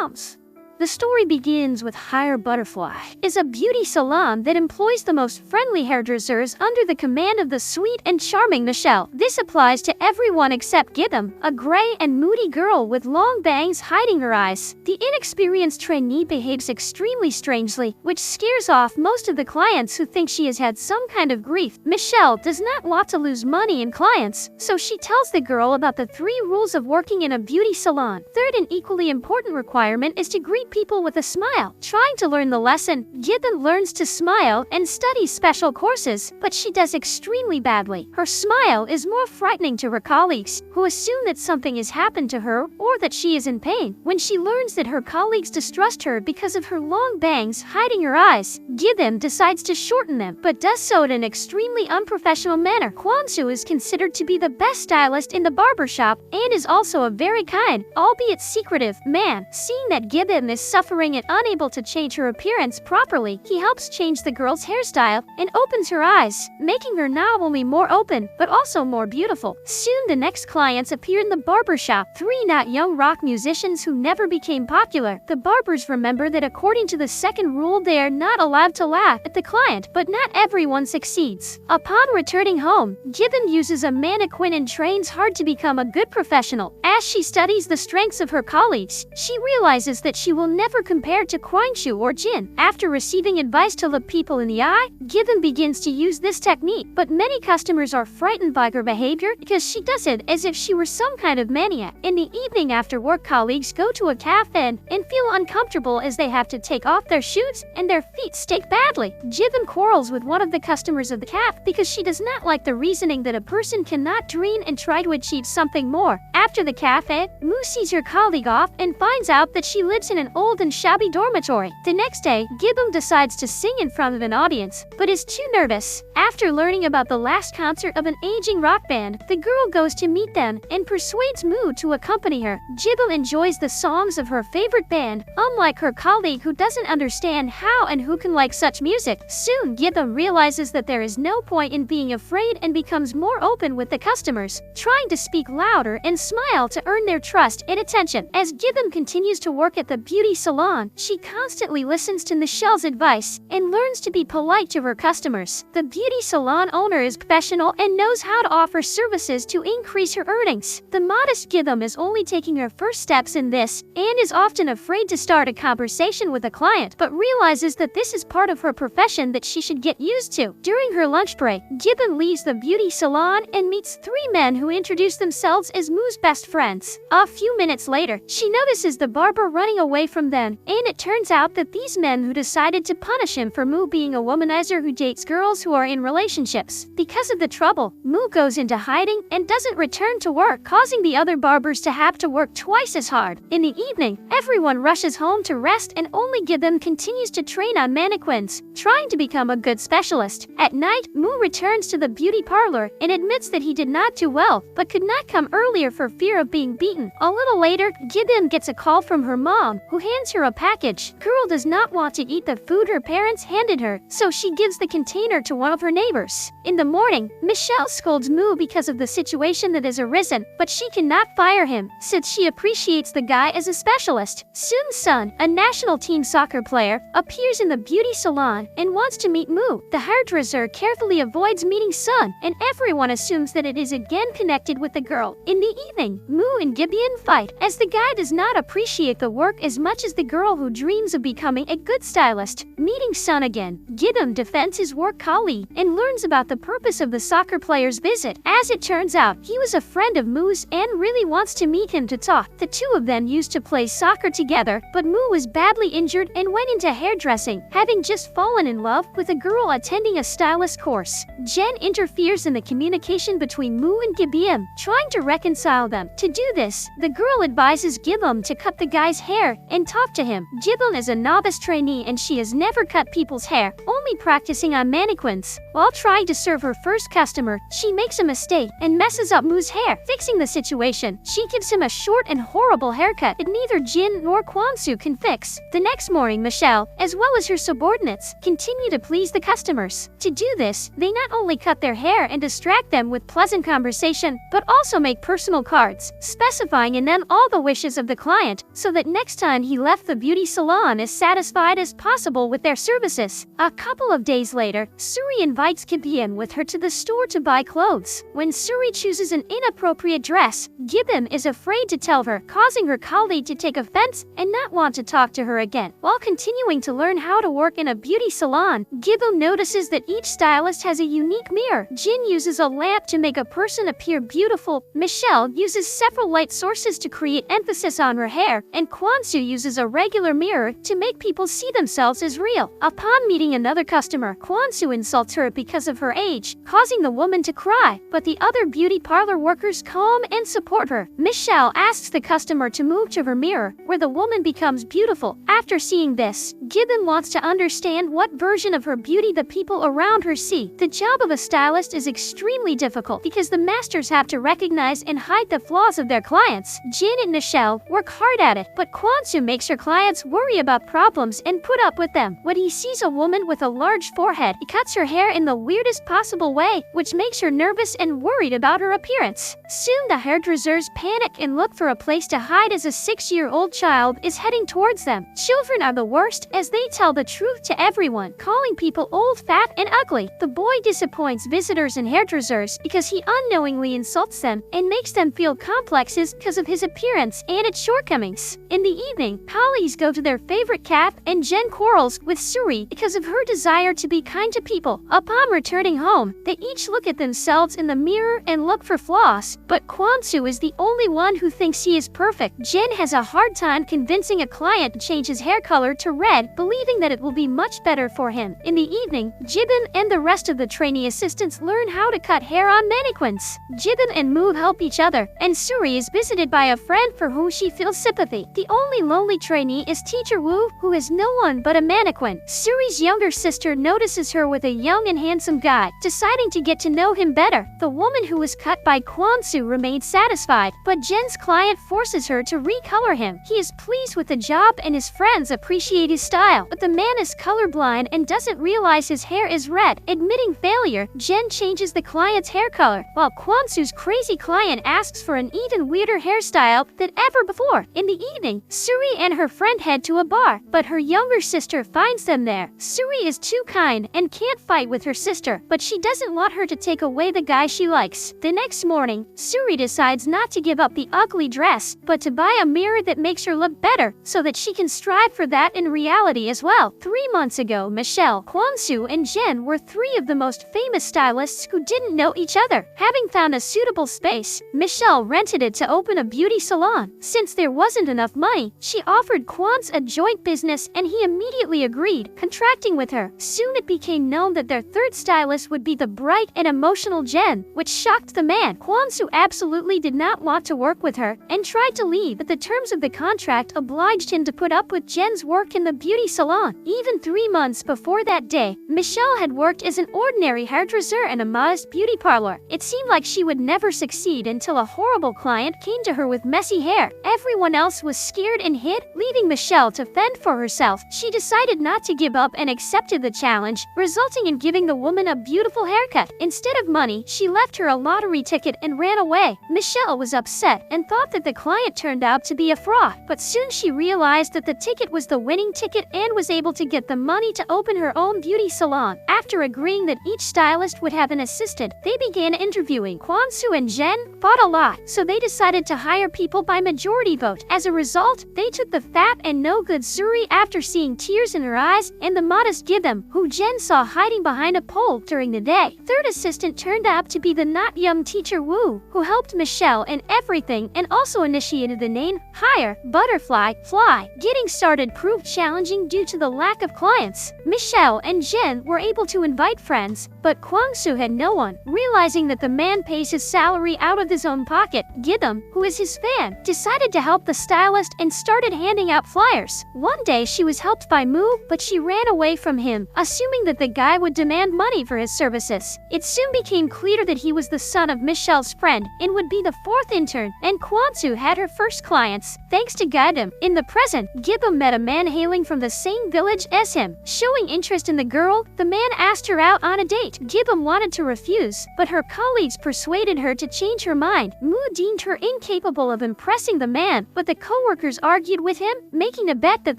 pounds. The story begins with Hire Butterfly, is a beauty salon that employs the most friendly hairdressers under the command of the sweet and charming Michel. This applies to everyone except Gi Bbeum, a gray and moody girl with long bangs hiding her eyes. The inexperienced trainee behaves extremely strangely, which scares off most of the clients who think she has had some kind of grief. Michel does not want to lose money in clients, so she tells the girl about the 3 rules of working in a beauty salon. Third and equally important requirement is to greet people with a smile. Trying to learn the lesson, Gi Bbeum learns to smile and studies special courses, but she does extremely badly. Her smile is more frightening to her colleagues, who assume that something has happened to her or that she is in pain. When she learns that her colleagues distrust her because of her long bangs hiding her eyes, Gi Bbeum decides to shorten them, but does so in an extremely unprofessional manner. Gwang Soo is considered to be the best stylist in the barbershop and is also a very kind, albeit secretive, man. Seeing that Gi Bbeum is suffering and unable to change her appearance properly, he helps change the girl's hairstyle and opens her eyes, making her not only more open, but also more beautiful. Soon the next clients appear in the barbershop, 3 not young rock musicians who never became popular. The barbers remember that according to the second rule they are not allowed to laugh at the client, but not everyone succeeds. Upon returning home, Gi Bbeum uses a mannequin and trains hard to become a good professional. As she studies the strengths of her colleagues, she realizes that she will never compare to Gwang Soo or Jin. After receiving advice to look people in the eye, Gi Bbeum begins to use this technique, but many customers are frightened by her behavior because she does it as if she were some kind of maniac. In the evening after work, colleagues go to a cafe and feel uncomfortable as they have to take off their shoes and their feet stink badly. Gi Bbeum quarrels with one of the customers of the cafe because she does not like the reasoning that a person cannot dream and try to achieve something more. After the cafe, Moo sees her colleague off and finds out that she lives in an old and shabby dormitory. The next day, Gi Bbeum decides to sing in front of an audience, but is too nervous. After learning about the last concert of an aging rock band, the girl goes to meet them and persuades Moo to accompany her. Gi Bbeum enjoys the songs of her favorite band, unlike her colleague who doesn't understand how and who can like such music. Soon, Gi Bbeum realizes that there is no point in being afraid and becomes more open with the customers, trying to speak louder and smile to earn their trust and attention. As Gi Bbeum continues to work at the beauty salon, she constantly listens to Michel's advice and learns to be polite to her customers. The beauty salon owner is professional and knows how to offer services to increase her earnings. The modest Gi Bbeum is only taking her first steps in this and is often afraid to start a conversation with a client, but realizes that this is part of her profession that she should get used to. During her lunch break, Gi Bbeum leaves the beauty salon and meets 3 men who introduce themselves as Moo's best friends. A few minutes later, she notices the barber running away from them, and it turns out that these men who decided to punish him for Moo being a womanizer who dates girls who are in relationships. Because of the trouble, Moo goes into hiding and doesn't return to work, causing the other barbers to have to work twice as hard. In the evening, everyone rushes home to rest and only Gi Bbeum continues to train on mannequins, trying to become a good specialist. At night, Moo returns to the beauty parlor and admits that he did not do well, but could not come earlier for fear of being beaten. A little later, Gi Bbeum gets a call from her mom, who hands her a package. Girl does not want to eat the food her parents handed her, so she gives the container to one of her neighbors. In the morning, Michel scolds Moo because of the situation that has arisen, but she cannot fire him, since she appreciates the guy as a specialist. Soon Sun, a national team soccer player, appears in the beauty salon and wants to meet Moo. The hairdresser carefully avoids meeting Sun, and everyone assumes that it is again connected with the girl. In the evening, Moo and Gi Bbeum fight, as the guy does not appreciate the work as much as the girl who dreams of becoming a good stylist. Meeting Sun again, Gi Bbeum defends his work colleague and learns about the purpose of the soccer player's visit. As it turns out, he was a friend of Moo's and really wants to meet him to talk. The 2 of them used to play soccer together, but Moo was badly injured and went into hairdressing, having just fallen in love with a girl attending a stylist course. Jen interferes in the communication between Moo and Gi Bbeum, trying to reconcile them. To do this, the girl advises Gi Bbeum to cut the guy's hair and talk to him. Gi Bbeum is a novice trainee and she has never cut people's hair, only practicing on mannequins. While trying to serve her first customer, she makes a mistake and messes up Moo's hair. Fixing the situation, she gives him a short and horrible haircut that neither Jin nor Gwang Soo can fix. The next morning, Michel, as well as her subordinates, continue to please the customers. To do this, they not only cut their hair and distract them with pleasant conversation, but also make personal cards, specifying in them all the wishes of the client, so that next time and he left the beauty salon as satisfied as possible with their services. A couple of days later, Soo Ri invites Gi Bbeum with her to the store to buy clothes. When Soo Ri chooses an inappropriate dress, Gi Bbeum is afraid to tell her, causing her colleague to take offense and not want to talk to her again. While continuing to learn how to work in a beauty salon, Gi Bbeum notices that each stylist has a unique mirror. Jin uses a lamp to make a person appear beautiful, Michel uses several light sources to create emphasis on her hair, and Gwang Soo uses a regular mirror to make people see themselves as real. Upon meeting another customer, Gwang Soo insults her because of her age, causing the woman to cry, but the other beauty parlor workers calm and support her. Michel asks the customer to move to her mirror, where the woman becomes beautiful. After seeing this, Gi Bbeum wants to understand what version of her beauty the people around her see. The job of a stylist is extremely difficult because the masters have to recognize and hide the flaws of their clients. Jin and Michel work hard at it, but Gwang Soo makes her clients worry about problems and put up with them. When he sees a woman with a large forehead, he cuts her hair in the weirdest possible way, which makes her nervous and worried about her appearance. Soon the hairdressers panic and look for a place to hide as a 6-year-old child is heading towards them. Children are the worst as they tell the truth to everyone, calling people old, fat, and ugly. The boy disappoints visitors and hairdressers because he unknowingly insults them and makes them feel complexes because of his appearance and its shortcomings. In the evening, colleagues go to their favorite cafe and Jen quarrels with Soo Ri because of her desire to be kind to people. Upon returning home, they each look at themselves in the mirror and look for flaws, but Gwang Soo is the only one who thinks he is perfect. Jen has a hard time convincing a client to change his hair color to red, believing that it will be much better for him. In the evening, Gi Bbeum and the rest of the trainee assistants learn how to cut hair on mannequins. Gi Bbeum and Moo help each other, and Soo Ri is visited by a friend for whom she feels sympathy. The only lonely trainee is teacher Woo, who is no one but a mannequin. Soo Ri's younger sister notices her with a young and handsome guy, deciding to get to know him better. The woman who was cut by Gwang Soo remains satisfied, but Jen's client forces her to recolor him. He is pleased with the job and his friends appreciate his style, but the man is colorblind and doesn't realize his hair is red. Admitting failure, Jen changes the client's hair color, while Gwang Soo's crazy client asks for an even weirder hairstyle than ever before. In the evening, Soo Ri and her friend head to a bar, but her younger sister finds them there. Soo Ri is too kind and can't fight with her sister, but she doesn't want her to take away the guy she likes. The next morning, Soo Ri decides not to give up the ugly dress, but to buy a mirror that makes her look better, so that she can strive for that in reality as well. 3 months ago, Michel, Gwang Soo, and Jen were 3 of the most famous stylists who didn't know each other. Having found a suitable space, Michel rented it to open a beauty salon. Since there wasn't enough money, she offered Gwang Soo a joint business and he immediately agreed, contracting with her. Soon it became known that their third stylist would be the bright and emotional Jen, which shocked the man. Gwang Soo absolutely did not want to work with her and tried to leave, but the terms of the contract obliged him to put up with Jen's work in the beauty salon. Even 3 months before that day, Michel had worked as an ordinary hairdresser in a modest beauty parlor. It seemed like she would never succeed until a horrible client came to her with messy hair. Everyone else was scared and hid, leaving Michel to fend for herself. She decided not to give up and accepted the challenge, resulting in giving the woman a beautiful haircut. Instead of money, she left her a lottery ticket and ran away. Michel was upset and thought that the client turned out to be a fraud, but soon she realized that the ticket was the winning ticket and was able to get the money to open her own beauty salon. After agreeing that each stylist would have an assistant, they began interviewing. Gwang Soo and Jen fought a lot, so they decided to hire people by majority vote. As a result, they took the fat and no-good Soo Ri after seeing tears in her eyes, and the modest Gi Bbeum, who Jen saw hiding behind a pole during the day. Third assistant turned out to be the not young teacher Woo, who helped Michel in everything and also initiated the name hire, butterfly, fly. Getting started proved challenging due to the lack of clients. Michel and Jen were able to invite friends, but Gwang Soo had no one. Realizing that the man pays his salary out of his own pocket, Gi Bbeum, who is his fan, decided to help the stylist and started handing out flyers. One day she was helped by Moo, but she ran away from him, assuming that the guy would demand money for his services. It soon became clear that he was the son of Michel's friend and would be the 4th intern, and Gwang Soo had her first clients, thanks to Gi Bbeum. In the present, Gi Bbeum met a man hailing from the same village as him. Showing interest in the girl, the man asked her out on a date. Gi Bbeum wanted to refuse, but her colleagues persuaded her to change her mind. Moo deemed her incapable of impressing the man, but the co-workers argued argued with him, making a bet that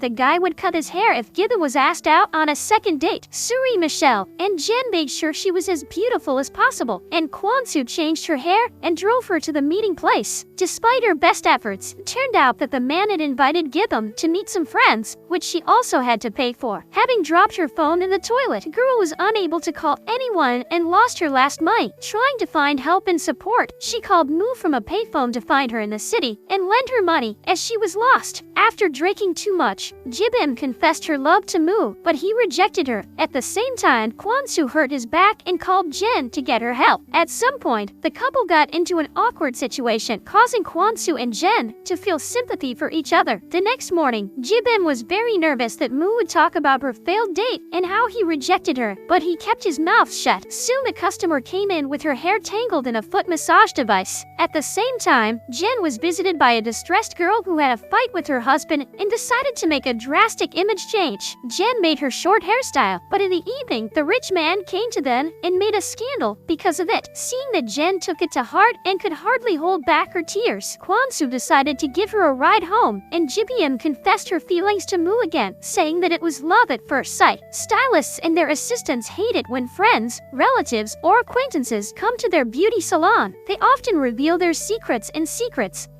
the guy would cut his hair if Gi Bbeum was asked out on a second date. Soo Ri, Michel, and Jen made sure she was as beautiful as possible, and Gwang Soo changed her hair and drove her to the meeting place. Despite her best efforts, it turned out that the man had invited Gi Bbeum to meet some friends, which she also had to pay for. Having dropped her phone in the toilet, the girl was unable to call anyone and lost her last money. Trying to find help and support, she called Moo from a payphone to find her in the city and lend her money as she was lost. After drinking too much, Gi Bbeum confessed her love to Moo, but he rejected her. At the same time, Gwang Soo hurt his back and called Jen to get her help. At some point, the couple got into an awkward situation, causing Gwang Soo and Jen to feel sympathy for each other. The next morning, Gi Bbeum was very nervous that Moo would talk about her failed date and how he rejected her, but he kept his mouth shut. Soon the customer came in with her hair tangled in a foot massage device. At the same time, Jen was visited by a distressed girl who had a fight with her husband and decided to make a drastic image change. Jen made her short hairstyle, but in the evening, the rich man came to them and made a scandal because of it. Seeing that Jen took it to heart and could hardly hold back her tears, Gwang Soo decided to give her a ride home, and Gi Bbeum confessed her feelings to Moo again, saying that it was love at first sight. Stylists and their assistants hate it when friends, relatives, or acquaintances come to their beauty salon. They often reveal their secrets,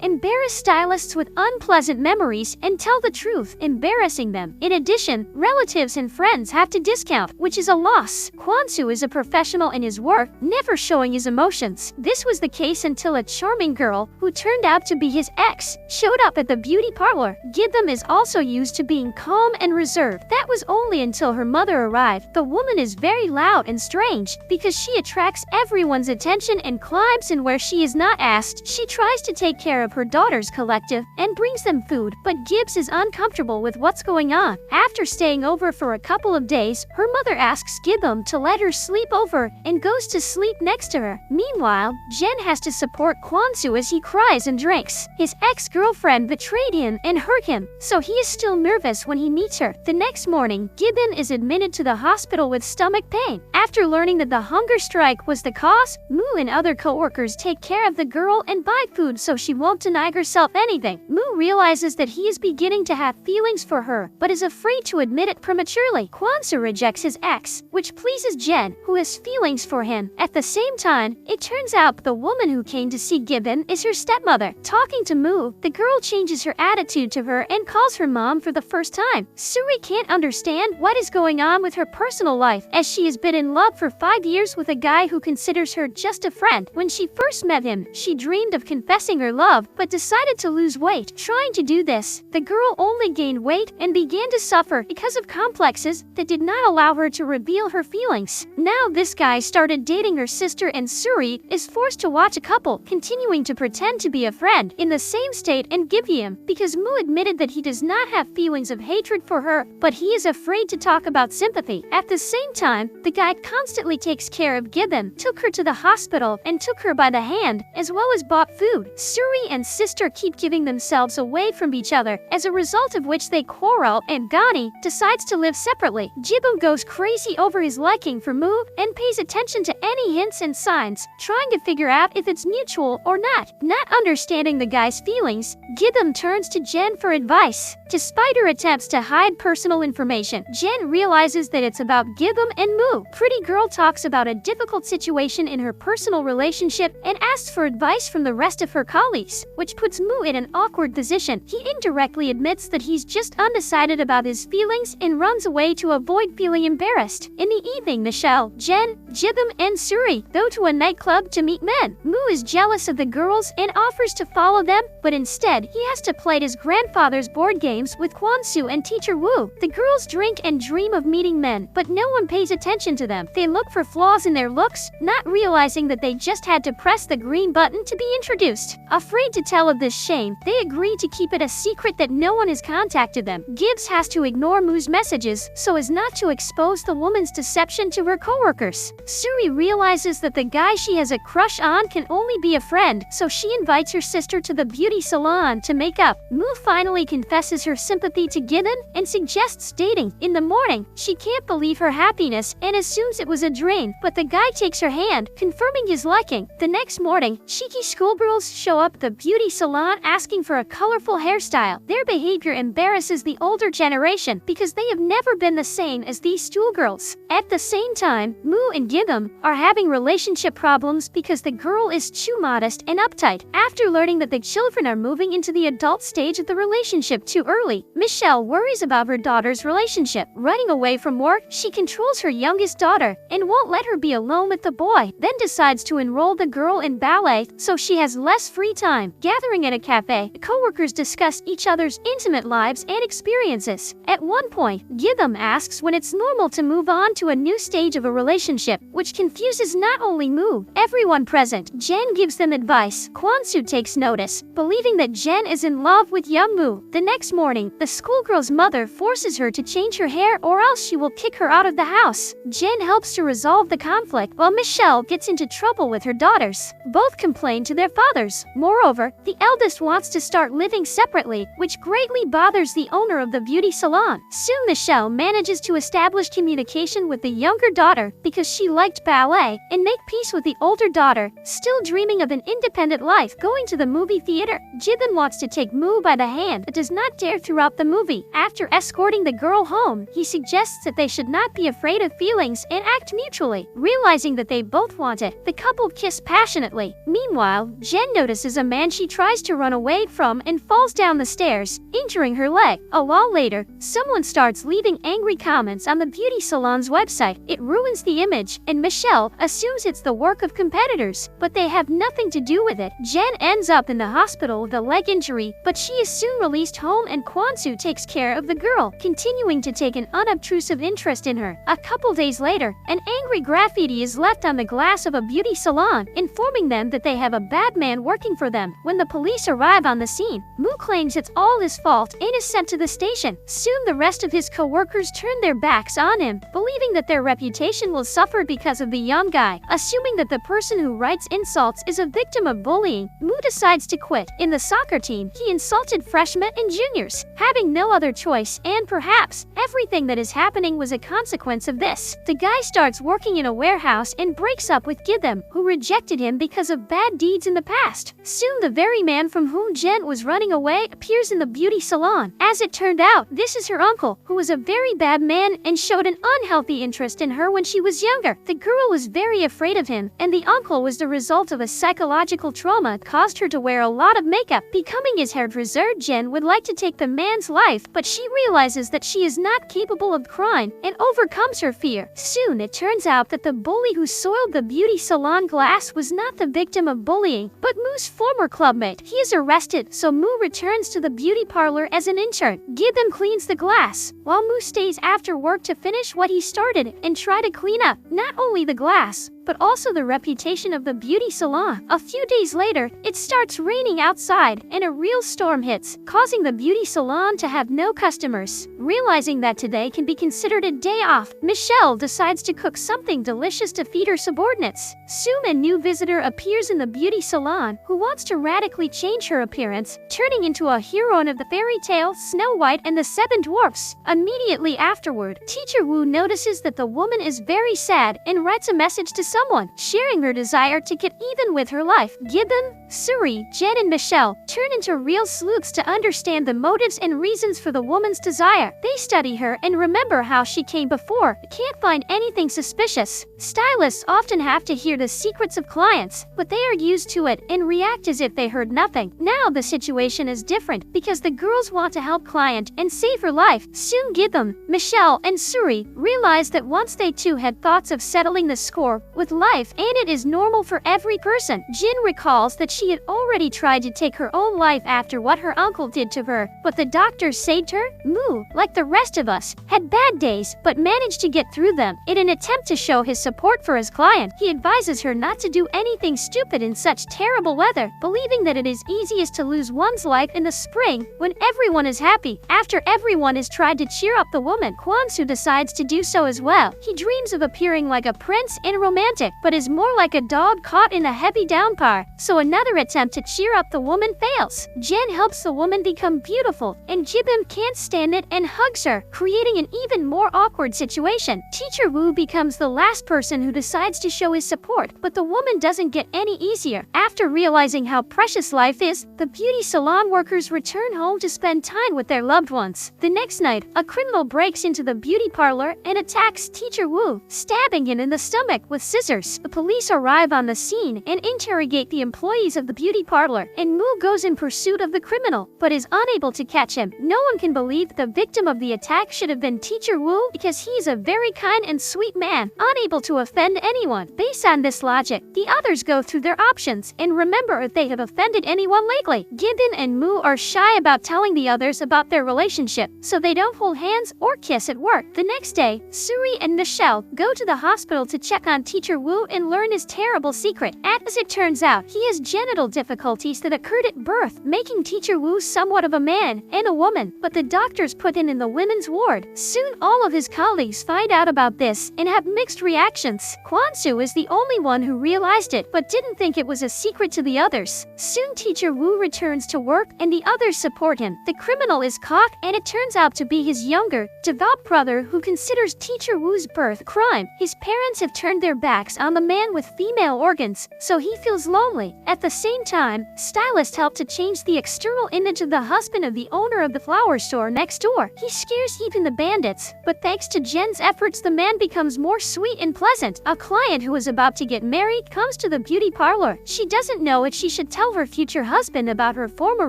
embarrass stylists with unpleasant memories, and tell the truth, embarrassing them. In addition, relatives and friends have to discount, which is a loss. Gwang Soo is a professional in his work, never showing his emotions. This was the case until a charming girl, who turned out to be his ex, showed up at the beauty parlor. Gi Bbeum is also used to being calm and reserved. That was only until her mother arrived. The woman is very loud and strange because she attracts everyone's attention and climbs in where she is not asked. She tries to take care of her daughter's collective and brings them food, but Gibbs is uncomfortable with what's going on. After staying over for a couple of days, her mother asks Gi Bbeum to let her sleep over and goes to sleep next to her. Meanwhile, Jen has to support Gwang Soo as he cries and drinks. His ex-girlfriend betrayed him and hurt him, so he is still nervous when he meets her. The next morning, Gi Bbeum is admitted to the hospital with stomach pain. After learning that the hunger strike was the cause, Moo and other co-workers take care of the girl and buy food so she won't deny herself anything. Moo realizes that he is beginning to have feelings for her, but is afraid to admit it prematurely. Gwang Soo rejects his ex, which pleases Jen, who has feelings for him. At the same time, it turns out the woman who came to see Gi Bbeum is her stepmother. Talking to Moo, the girl changes her attitude to her and calls her mom for the first time. Soo Ri can't understand what is going on with her personal life, as she has been in love for 5 years with a guy who considers her just a friend. When she first met him, she dreamed of confessing her love, but decided to lose weight. Trying to do this, the girl only gained weight and began to suffer because of complexes that did not allow her to reveal her feelings. Now this guy started dating her sister, and Soo Ri is forced to watch a couple continuing to pretend to be a friend in the same state and Gi Bbeum, because Moo admitted that he does not have feelings of hatred for her, but he is afraid to talk about sympathy. At the same time, the guy constantly takes care of Gi Bbeum, took her to the hospital, and took her by the hand, as well as bought food. Soo Ri and sister keep giving themselves away from each other, as a result of which they quarrel, and Gani decides to live separately. Gi Bbeum goes crazy over his liking for Moo and pays attention to any hints and signs, trying to figure out if it's mutual or not. Not understanding the guy's feelings, Gi Bbeum turns to Jen for advice. Despite her attempts to hide personal information, Jen realizes that it's about Gi Bbeum and Moo. Pretty girl talks about a difficult situation in her personal relationship and asks for advice from the rest of her colleagues, which puts Moo in an awkward position. He indirectly admits that he's just undecided about his feelings and runs away to avoid feeling embarrassed. In the evening, Michel, Jen, Gi Bbeum, and Soo Ri go to a nightclub to meet men. Moo is jealous of the girls and offers to follow them, but instead, he has to play his grandfather's board games with Gwang Soo and teacher Woo. The girls drink and dream of meeting men, but no one pays attention to them. They look for flaws in their looks, not realizing that they just had to press the green button to be introduced. Afraid to tell of this shame, they agree to keep it a secret that no one has contacted them. Gibbs has to ignore Moo's messages so as not to expose the woman's deception to her coworkers. Soo Ri realizes that the guy she has a crush on can only be a friend, so she invites her sister to the beauty salon to make up. Moo finally confesses her sympathy to Gi Bbeum and suggests dating. In the morning, she can't believe her happiness and assumes it was a dream, but the guy takes her hand, confirming his liking. The next morning, cheeky schoolgirls show up at the beauty salon asking for a colorful hairstyle. hairstyle. Their behavior embarrasses the older generation because they have never been the same as these schoolgirls. At the same time, Moo and Gi Bbeum are having relationship problems because the girl is too modest and uptight. After learning that the children are moving into the adult stage of the relationship too early, Michel worries about her daughter's relationship. Running away from work, she controls her youngest daughter and won't let her be alone with the boy, then decides to enroll the girl in ballet so she has less free time. Gathering at a cafe, co-workers discuss each other's intimate lives and experiences. At one point, Gi Bbeum asks when it's normal to move on to a new stage of a relationship, which confuses not only Moo, everyone present. Jen gives them advice. Gwang Soo takes notice, believing that Jen is in love with young Moo. The next morning, the schoolgirl's mother forces her to change her hair or else she will kick her out of the house. Jen helps to resolve the conflict while Michel gets into trouble with her daughters. Both complain to their fathers. Moreover, the eldest wants to start living separately, which greatly bothers the owner of the beauty salon. Soon Michel manages to establish communication with the younger daughter because she liked ballet and make peace with the older daughter, still dreaming of an independent life. Going to the movie theater, Gi Bbeum wants to take Moo by the hand but does not dare throughout the movie. After escorting the girl home, he suggests that they should not be afraid of feelings and act mutually. Realizing that they both want it, the couple kiss passionately. Meanwhile, Jen notices a man she tries to run away from and falls down the stairs, injuring her leg. A while later, someone starts leaving angry comments on the beauty salon's website. It ruins the image, and Michel assumes it's the work of competitors, but they have nothing to do with it. Jen ends up in the hospital with a leg injury, but she is soon released home and Gwang Soo takes care of the girl, continuing to take an unobtrusive interest in her. A couple days later, an angry graffiti is left on the glass of a beauty salon, informing them that they have a bad man working for them. When the police arrive on the scene, Moo claims it's all his fault and is sent to the station. Soon the rest of his co-workers turn their backs on him, believing that their reputation will suffer because of the young guy. Assuming that the person who writes insults is a victim of bullying, Moo decides to quit. In the soccer team, he insulted freshmen and juniors, having no other choice, and perhaps everything that is happening was a consequence of this. The guy starts working in a warehouse and breaks up with Gi Bbeum, who rejected him because of bad deeds in the past. Soon the very man from whom Jen was running away appears in the beauty salon. As it turned out, this is her uncle, who was a very bad man and showed an unhealthy interest in her when she was younger. The girl was very afraid of him, and the uncle was the result of a psychological trauma caused her to wear a lot of makeup. Becoming his hairdresser, Jen would like to take the man's life, but she realizes that she is not capable of crime and overcomes her fear. Soon it turns out that the bully who soiled the beauty salon glass was not the victim of bullying, but Moo's former clubmate. He is arrested, so Moo returns to the beauty parlor as an intern. Gi Bbeum cleans the glass, while Moo stays after work to finish what he started and try to clean up not only the glass, but also the reputation of the beauty salon. A few days later, it starts raining outside and a real storm hits, causing the beauty salon to have no customers. Realizing that today can be considered a day off, Michel decides to cook something delicious to feed her subordinates. Soon a new visitor appears in the beauty salon who wants to radically change her appearance, turning into a heroine of the fairy tale Snow White and the Seven Dwarfs. Immediately afterward, Teacher Wu notices that the woman is very sad and writes a message to someone, sharing her desire to get even with her life. Gi Bbeum, Soo Ri, Jen and Michel turn into real sleuths to understand the motives and reasons for the woman's desire. They study her and remember how she came before, but can't find anything suspicious. Stylists often have to hear the secrets of clients, but they are used to it and react as if they heard nothing. Now the situation is different because the girls want to help client and save her life. Soon Gi Bbeum, Michel and Soo Ri realize that once they too had thoughts of settling the score with life, and it is normal for every person. Jin recalls that she had already tried to take her own life after what her uncle did to her, but the doctors saved her. Moo, like the rest of us, had bad days, but managed to get through them. In an attempt to show his support for his client, he advises her not to do anything stupid in such terrible weather, believing that it is easiest to lose one's life in the spring when everyone is happy. After everyone has tried to cheer up the woman, Gwang Soo decides to do so as well. He dreams of appearing like a prince in a romantic romantic, but is more like a dog caught in a heavy downpour. So another attempt to cheer up the woman fails. Jen helps the woman become beautiful, and Gi Bbeum can't stand it and hugs her, creating an even more awkward situation. Teacher Woo becomes the last person who decides to show his support, but the woman doesn't get any easier. After realizing how precious life is, the beauty salon workers return home to spend time with their loved ones. The next night, a criminal breaks into the beauty parlor and attacks Teacher Woo, stabbing him in the stomach with scissors. The police arrive on the scene and interrogate the employees of the beauty parlor, and Moo goes in pursuit of the criminal, but is unable to catch him. No one can believe the victim of the attack should have been Teacher Woo because he is a very kind and sweet man, unable to offend anyone. Based on this logic, the others go through their options and remember if they have offended anyone lately. Gi Bbeum and Moo are shy about telling the others about their relationship, so they don't hold hands or kiss at work. The next day, Soo Ri and Michel go to the hospital to check on Teacher Woo and learn his terrible secret. As it turns out, he has genital difficulties that occurred at birth, making Teacher Woo somewhat of a man and a woman, but the doctors put him in the women's ward. Soon all of his colleagues find out about this and have mixed reactions. Gwang Soo is the only one who realized it, but didn't think it was a secret to the others. Soon Teacher Woo returns to work and the others support him. The criminal is caught, and it turns out to be his younger, devout brother who considers Teacher Woo's birth a crime. His parents have turned their backs on the man with female organs, so he feels lonely. At the same time, stylists help to change the external image of the husband of the owner of the flower store next door. He scares even the bandits, but thanks to Jen's efforts, the man becomes more sweet and pleasant. A client who is about to get married comes to the beauty parlor. She doesn't know if she should tell her future husband about her former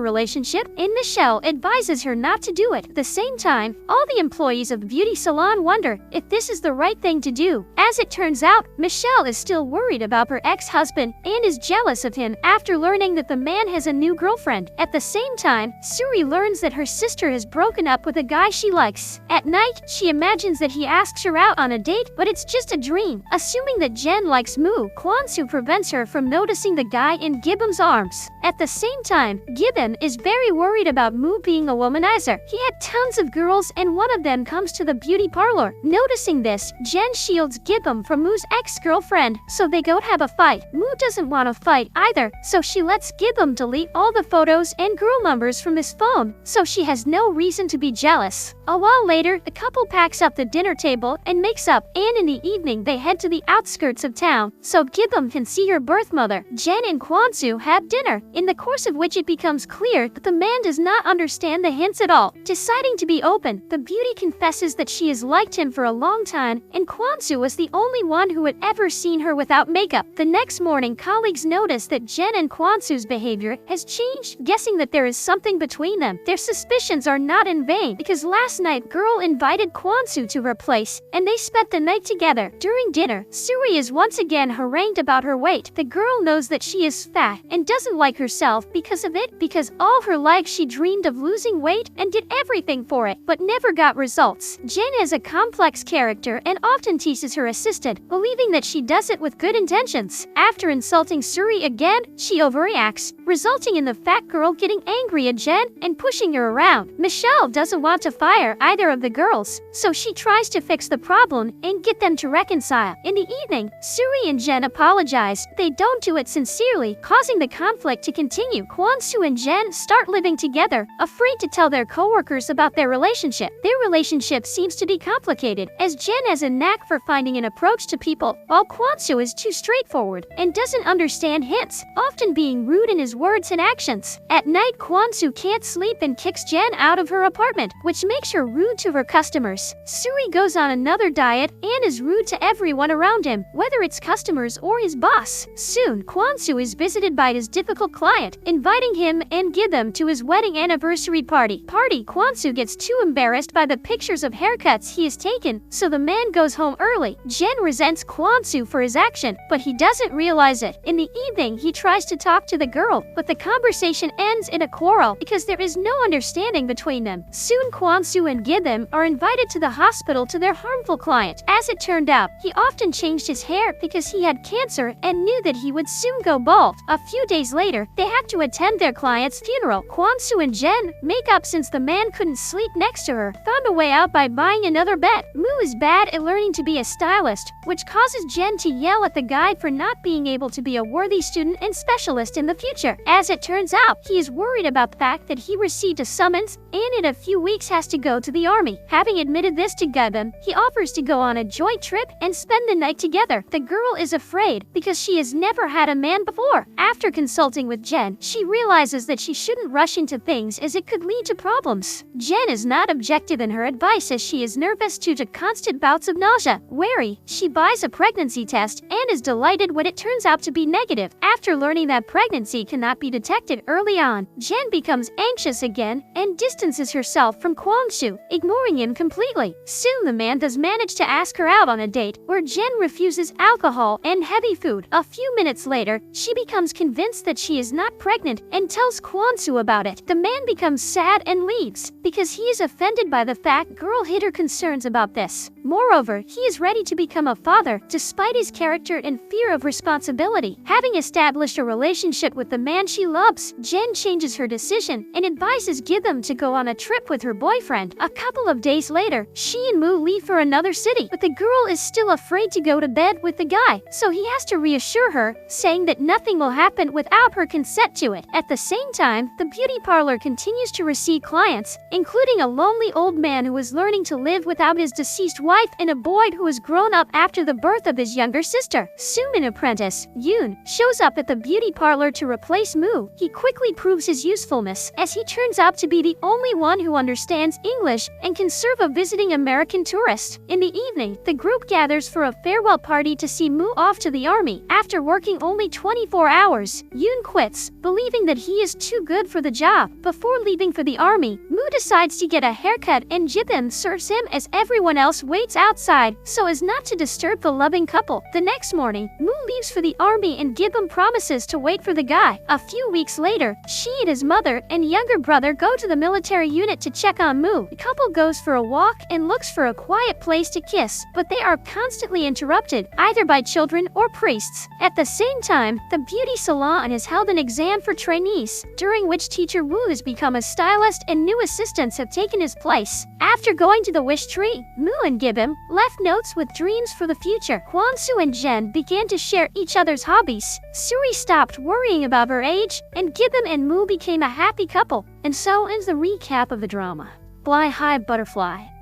relationship, and Michel advises her not to do it. At the same time, all the employees of the beauty salon wonder if this is the right thing to do. As it turns out, Michel is still worried about her ex-husband and is jealous of him after learning that the man has a new girlfriend. At the same time, Soo Ri learns that her sister has broken up with a guy she likes. At night, she imagines that he asks her out on a date, but it's just a dream. Assuming that Jen likes Moo, Gwang Soo prevents her from noticing the guy in Gi Bbeum's arms. At the same time, Gi Bbeum is very worried about Moo being a womanizer. He had tons of girls and one of them comes to the beauty parlor. Noticing this, Jen shields Gi Bbeum from Moo's ex-girlfriend, so they go to have a fight. Moo doesn't want to fight either, so she lets Gi Bbeum delete all the photos and girl numbers from his phone, so she has no reason to be jealous. A while later, the couple packs up the dinner table and makes up, and in the evening they head to the outskirts of town, so Gi Bbeum can see her birth mother. Jen and Gwang Soo have dinner, in the course of which it becomes clear that the man does not understand the hints at all. Deciding to be open, the beauty confesses that she has liked him for a long time, and Gwang Soo was the only one who had ever seen her without makeup. The next morning, colleagues notice that Jen and Gwang Soo's behavior has changed, guessing that there is something between them. Their suspicions are not in vain, because last night, girl invited Gwang Soo to her place, and they spent the night together. During dinner, Soo Ri is once again harangued about her weight. The girl knows that she is fat and doesn't like herself because of it, because all her life she dreamed of losing weight and did everything for it, but never got results. Jen is a complex character and often teases her assistant, believing that she does it with good intentions. After insulting Soo Ri again, she overreacts, resulting in the fat girl getting angry at Jen and pushing her around. Michel doesn't want to fire either of the girls, so she tries to fix the problem and get them to reconcile. In the evening, Soo Ri and Jen apologize. They don't do it sincerely, causing the conflict to continue. Gwang Soo and Jen start living together, afraid to tell their coworkers about their relationship. Their relationship seems to be complicated, as Jen has a knack for finding an approach to people, while Gwang Soo is too straightforward and doesn't understand hints, often being rude in his words and actions. At night, Gwang Soo can't sleep and kicks Jen out of her apartment, which makes her rude to her customers. Soo Ri goes on another diet and is rude to everyone around him, whether it's customers or his boss. Soon, Gwang Soo is visited by his difficult client, inviting him and Gi Bbeum to his wedding anniversary party. Gwang Soo gets too embarrassed by the pictures of haircuts he has taken, so the man goes home early. Jen resents Gwang Soo for his action, but he doesn't realize it. In the evening, he tries to talk to the girl, but the conversation ends in a quarrel because there is no understanding between them. Soon, Gwang Soo and Gi Bbeum are invited to the hospital to their harmful client. As it turned out, he often changed his hair because he had cancer and knew that he would soon go bald. A few days later, they had to attend their client's funeral. Gwang Soo and Jen make up since the man couldn't sleep next to her, found a way out by buying another bed. Moo is bad at learning to be a stylist, which causes Jen to yell at the guy for not being able to be a worthy student and specialist in the future. As it turns out, he is worried about the fact that he received a summons and in a few weeks has to go to the army. Having admitted this to Gi Bbeum, he offers to go on a joint trip and spend the night together. The girl is afraid because she has never had a man before. After consulting with Jen, she realizes that she shouldn't rush into things as it could lead to problems. Jen is not objective in her advice as she is nervous due to constant bouts of nausea. Wary, she buys a pregnancy test and is delighted when it turns out to be negative. After learning that pregnancy cannot be detected early on, Jen becomes anxious again and distances herself from Gwang Soo, ignoring him completely. Soon the man does manage to ask her out on a date where Jen refuses alcohol and heavy food. A few minutes later, she becomes convinced that she is not pregnant and tells Gwang Soo about it. The man becomes sad and leaves because he is offended by the fact girl hid her concerns about this. Moreover, he is ready to become a father despite his character and fear of responsibility. Having established a relationship with the man she loves, Jen changes her decision and advises Gi Bbeum to go on a trip with her boyfriend. A couple of days later, she and Moo leave for another city, but the girl is still afraid to go to bed with the guy, so he has to reassure her, saying that nothing will happen without her consent to it. At the same time, the beauty parlor continues to receive clients, including a lonely old man who is learning to live without his deceased wife and a boy who has grown up after the birth of his younger sister. Soon an apprentice, Yoon, shows up at the beauty parlor to replace Moo. He quickly proves his usefulness, as he turns out to be the only one who understands English and can serve a visiting American tourist. In the evening, the group gathers for a farewell party to see Moo off to the army. After working only 24 hours, Yoon quits, believing that he is too good for the job. Before leaving for the army, Moo decides to get a haircut and Gi Bbeum serves him as everyone else waits outside so as not to disturb the loving couple. The next morning, Moo leaves for the army and Gi Bbeum promises to wait for the guy. A few weeks later, she and his mother and younger brother go to the military unit to check on Moo. The couple goes for a walk and looks for a quiet place to kiss, but they are constantly interrupted, either by children or priests. At the same time, the beauty salon has held an exam for trainees, during which teacher Wu has become a stylist and new assistants have taken his place. After going to the wish tree, Moo and Gi Bbeum left notes with dreams for the future. Gwang Soo and Jen began to share each other's hobbies. Soo Ri stopped worrying about her age, and Gi Bbeum and Moo became a happy couple. And so ends the recap of the drama. Fly High Butterfly.